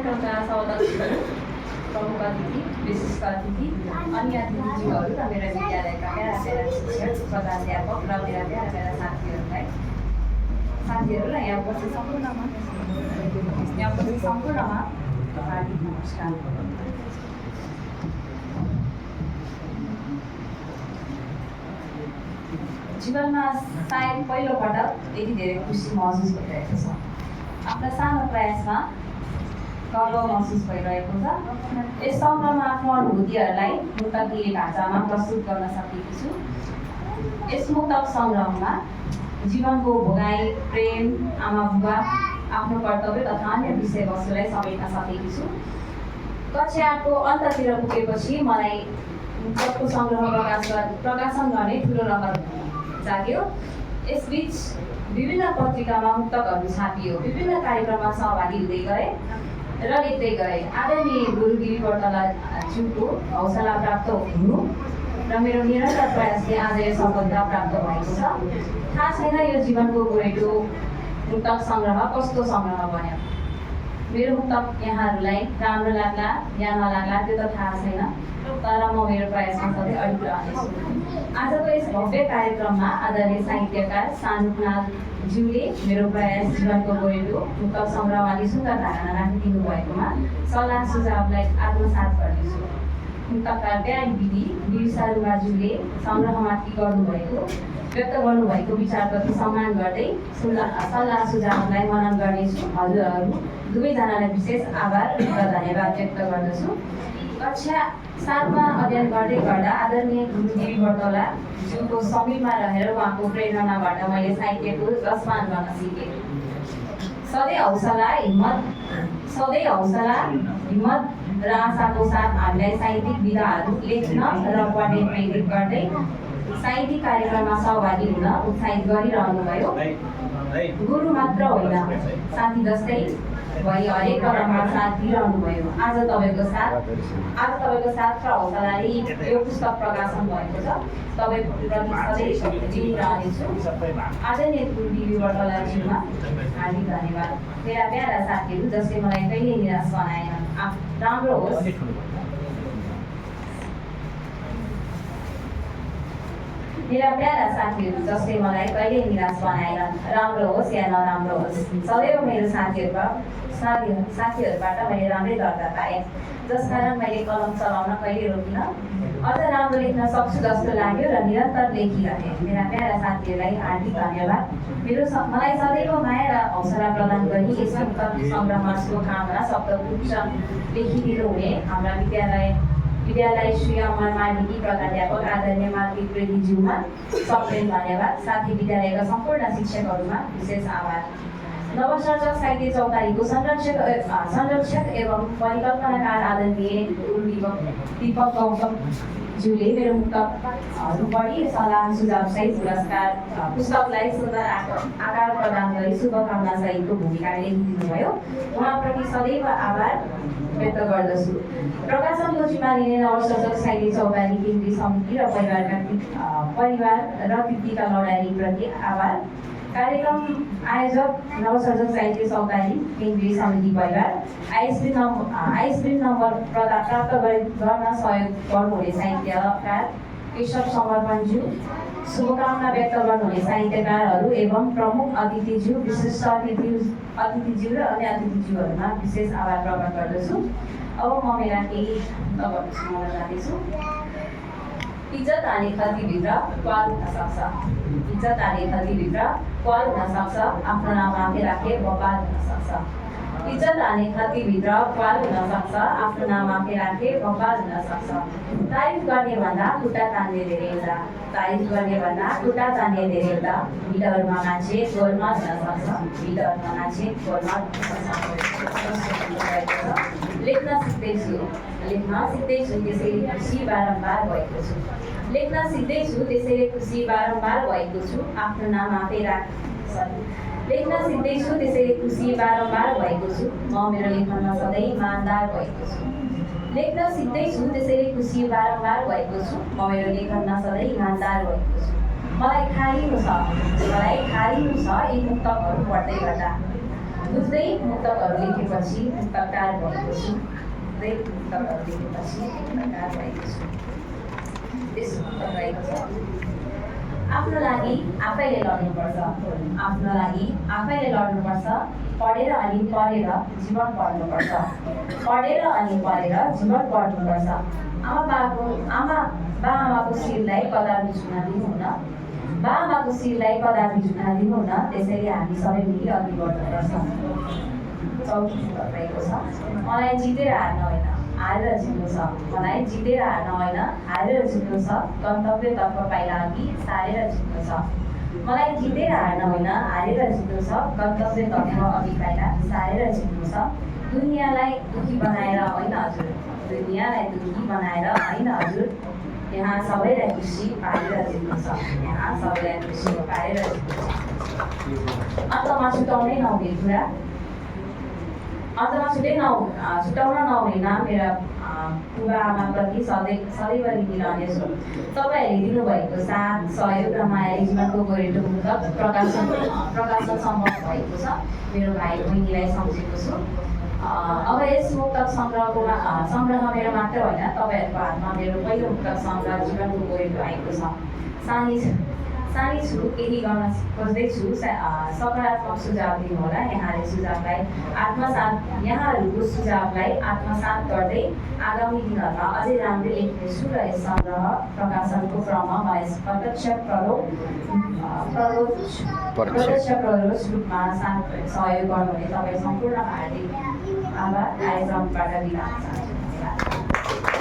कार्यक्रमका सभाध्यक्ष, प्रमुख अतिथि, विशिष्ट अतिथि, अन्य अतिथिज्यूहरू र मेरा विद्यालयका प्यारा शिक्षक, प्रधानाध्यापक र मेरा प्यारा साथीहरूलाई यहाँ उपस्थित सम्पूर्णमा हार्दिक नमस्कार। जीवनमा सायद पहिलोपटक यति धेरै खुसी महसुस भइरहेको छ। आफ्ना सानो प्रयासमा गर्व महसुस भइरहेको छ। यस सङ्ग्रहमा आफ्नो अनुभूतिहरूलाई मुक्तकीय ढाँचामा प्रस्तुत गर्न सकेकी छु। यस मुक्तक सङ्ग्रहमा जीवनको भोगाई, प्रेम, आमा बुबा, आफ्नो कर्तव्य तथा अन्य विषयवस्तुलाई समेट्न सकेकी छु। कक्षा 8को अन्ततिर पुगेपछि मलाई मुक्तकको सङ्ग्रह प्रकाशन गर्ने ठुलो रहर जाग्यो। यसबीच विभिन्न पत्रिकामा मुक्तकहरू छापियो, विभिन्न कार्यक्रममा सहभागी हुँदै गए र लेख्दै गए। आदरणीय गुरु गिरी बर्तलाज्यूको हौसला प्राप्त हुनु र मेरो निरन्तर प्रयासले आज यो सफलता प्राप्त भएको छ। थाहा छैन यो जीवनको गोरेटो मुक्तक सङ्ग्रह कस्तो सङ्ग्रह बन्यो। मेरो मुक्तक यहाँहरूलाई राम्रो लाग्ला या नलाग्ला त्यो त थाहा छैन, तर म मेरो प्रयासमा सधैँ अडिग रहनेछु। आजको यस भव्य कार्यक्रममा आदरणीय साहित्यकार सानुनाथज्यूले मेरो प्रयास जीवनको गोरेटो मुक्तक सङ्ग्रहमाथि सुन्दर धारणा राखिदिनु भएकोमा सल्लाह सुझावलाई आत्मसात गर्नेछु। मुक्तकार प्यारी दिदी बिरसा रुवाज्यूले सङ्ग्रहमाथि व्यक्त गर्नुभएको विचारप्रति सम्मान गर्दै सल्लाह सुझावलाई मनन गर्नेछु। हजुरहरू दुवैजनालाई विशेष आभार र धन्यवाद व्यक्त गर्दछु। कक्षा 7मा अध्ययन गर्दै गर्दा आदरणीय गुरु गिरी बर्तलाज्यूको समीपमा रहेर उहाँको प्रेरणाबाट मैले साहित्यको रसपान गर्न सिकेँ। सधैँ हौसला, हिम्मत र आशाको साथ हामीलाई साहित्यिक विधाहरू लेख्न र पढ्ने प्रेरित गर्दै साहित्यिक कार्यक्रममा सहभागी हुन उत्साहित गरिरहनुभयो। गुरु मात्र होइन, साथी जस्तै भई हरेक कदममा साथ दिइरहनुभयो। आज तपाईँको साथ र हौसलाले यो पुस्तक प्रकाशन भएको छ। तपाईँप्रति सधैँ दिइरहनेछु। आदरणीय गुरु गिरी बर्तलाज्यूमा हार्दिक धन्यवाद। मेरा प्यारा साथीहरू जसले मलाई कहिले निराश बनाएन, राम्रो होस्। मेरा प्यारा साथीहरू जसले मलाई कहिले निराश बनाएन, राम्रो होस् या नराम्रो होस्, सदैव मेरो साथीहरूबाट मैले राम्रै दर्जा पाएँ, जसकारण मैले कलम चलाउन कहिले रोकिनँ। अझ राम्रो लेख्न सक्छु जस्तो लाग्यो र निरन्तर लेखिरहेँ। मेरा प्यारा साथीहरूलाई हार्दिक धन्यवाद। मलाई सदैव माया र हौसला प्रदान गरी यस सङ्ग्रहमा शुभकामना शब्दगुच्छ लेखिदिनु हुने हाम्रा विद्यालय श्री अमर मालिकी प्रधानाध्यापक आदरणीय मालती प्रेमीज्यूमा सप्रेम धन्यवाद। साथै विद्यालयका सम्पूर्ण शिक्षकहरूमा विशेष आभार। नवसर्जक साहित्य चौतारीको संरक्षक एवं परिकल्पनाकार आदरणीय दीपक गौतमज्यूले मेरो मुक्तकहरू पढी सल्लाह सुझावसहित पुस्तकलाई सुन्दर आकार प्रदान गरी शुभकामना सहितको भूमिका लेखिदिनुभयो। उहाँप्रति सदैव आभार व्यक्त गर्दछु। प्रकाशनको जिम्मा लिने नवसर्जक साहित्य चौतारी केन्द्रीय समिति र परिवार र कृतिका लडाइँप्रति आभार। कार्यक्रम आयोजक नवसर्जक साहित्य चौतारी केन्द्रीय समिति परिवार। आइसक्रिम नम्बर प्राप्त गर्न सहयोग गर्नुहुने साहित्यकार केशव समर्पणज्यू, शुभकामना व्यक्त गर्नुहुने साहित्यकारहरू एवं प्रमुख अतिथिज्यू, विशिष्ट अतिथिज्यू र अन्य अतिथिज्यूहरूमा विशेष आभार प्रकट गर्दछु। अब म मेरा केही मुक्तकहरू सुनाउन जाँदैछु। इज्जत हाने खल्तीभित्र क्वाल हुन सक्छ, इज्जत हाने खल्तीभित्र क्वाल हुन सक्छ, आफ्नो नाम आफै राखे बवाल हुन सक्छ। इज्जत हाने खल्तीभित्र क्वाल हुन सक्छ, आफ्नो नाम आफै राखे बवाल हुन सक्छ। तारिफ गर्ने भन्दा खुट्टा तान्ने धेरै हुन्छ, तारिफ गर्ने भन्दा खुट्टा तान्ने धेरै हुन्छ। भिडहरूमा मान्छे गोलमाल हुन सक्छ, भिडहरूमा मान्छे गोलमाल हुन सक्छ। लेख्न सिक्दैछु त्यसैले खुसी बारम्बार भएको छु। लेख्न सिक्दैछु त्यसैले खुसी बारम्बार भएको छु, आफ्नो नाम आफै लेख्न सिक्दैछु त्यसैले खुसी बारम्बार भएको छु, म मेरो लेखनमा सधैँ इमान्दार भएको छु। लेख्न सिक्दैछु त्यसैले खुसी बारम्बार भएको छु, म मेरो लेखनमा सधैँ इमान्दार भएको छु। मलाई खारिनु छ यी मुक्तकहरू पढ्दै गर्दा। बुझ्दै मुक्तकहरू लेखेपछि मुक्तकार भएको छु, बुझ्दै मुक्तकहरू लेखेपछि मुक्तकार भएको छु। त्यस मुक्तक रहेको छ, आफ्नो लागि आफैले लड्नुपर्छ, आफ्नो लागि आफैले लड्नुपर्छ, पढेर अनि पढेर जीवन पढ्नुपर्छ, पढेर अनि पढेर जीवन पढ्नुपर्छ। आमाको शिरलाई कदापि झुक्न दिनुहुन्न, बाबाको शिरलाई कदापि झुक्न दिनुहुन्न, त्यसैले हामी सबै मिली अघि बढ्नुपर्छ। चौथो मुक्तक रहेको छ, मलाई जितेर हार्न होइन हारेर जित्नु छ, मलाई जितेर हार्न होइन हारेर जित्नु छ, गन्तव्यतर्फ पाइला अघि सारेर जित्नु छ, मलाई जितेर हार्न होइन हारेर जित्नु छ, गन्तव्यतर्फ अघि पाइला सारेर जित्नु छ। दुनियाँलाई दुखी बनाएर होइन हजुर, दुनियाँलाई दुखी बनाएर होइन हजुर, यहाँ सबैलाई खुसी पारेर जित्नु छ, यहाँ सबैलाई खुसी पारेर जित्नु छ। अन्तमा छुटाउनै नहुने कुरा, अन्तमा छुटाउन नहुने नाम मेरा बुबा आमाप्रति सदैव ऋणी रहनेछु। तपाईँहरूले दिनुभएको साथ सहयोग र मायाले जीवनको गोरेटो मुक्तक प्रकाशन सम्भव भएको छ। मेरो भाइ बहिनीलाई सम्झेको छु। अब यस मुक्तक सङ्ग्रह मेरो मात्र होइन, तपाईँहरूको हातमा मेरो पहिलो मुक्तक सङ्ग्रह जीवनको गोरेटो आएको छ। सानी छु, केही गर्न खोज्दैछु, सकारात्मक सुझाव दिनुहोला। यहाँहरूको सुझावलाई आत्मसात गर्दै आगामी दिनहरूमा अझै राम्रै लेख्नेछु र यस सङ्ग्रह प्रकाशनको क्रममा मलाई प्रत्यक्ष प्ररोच रूपमा सहयोग गर्नुहुने तपाईँ सम्पूर्ण हार्दिक आभार। कार्यक्रमबाट बिदा चाहन्छु।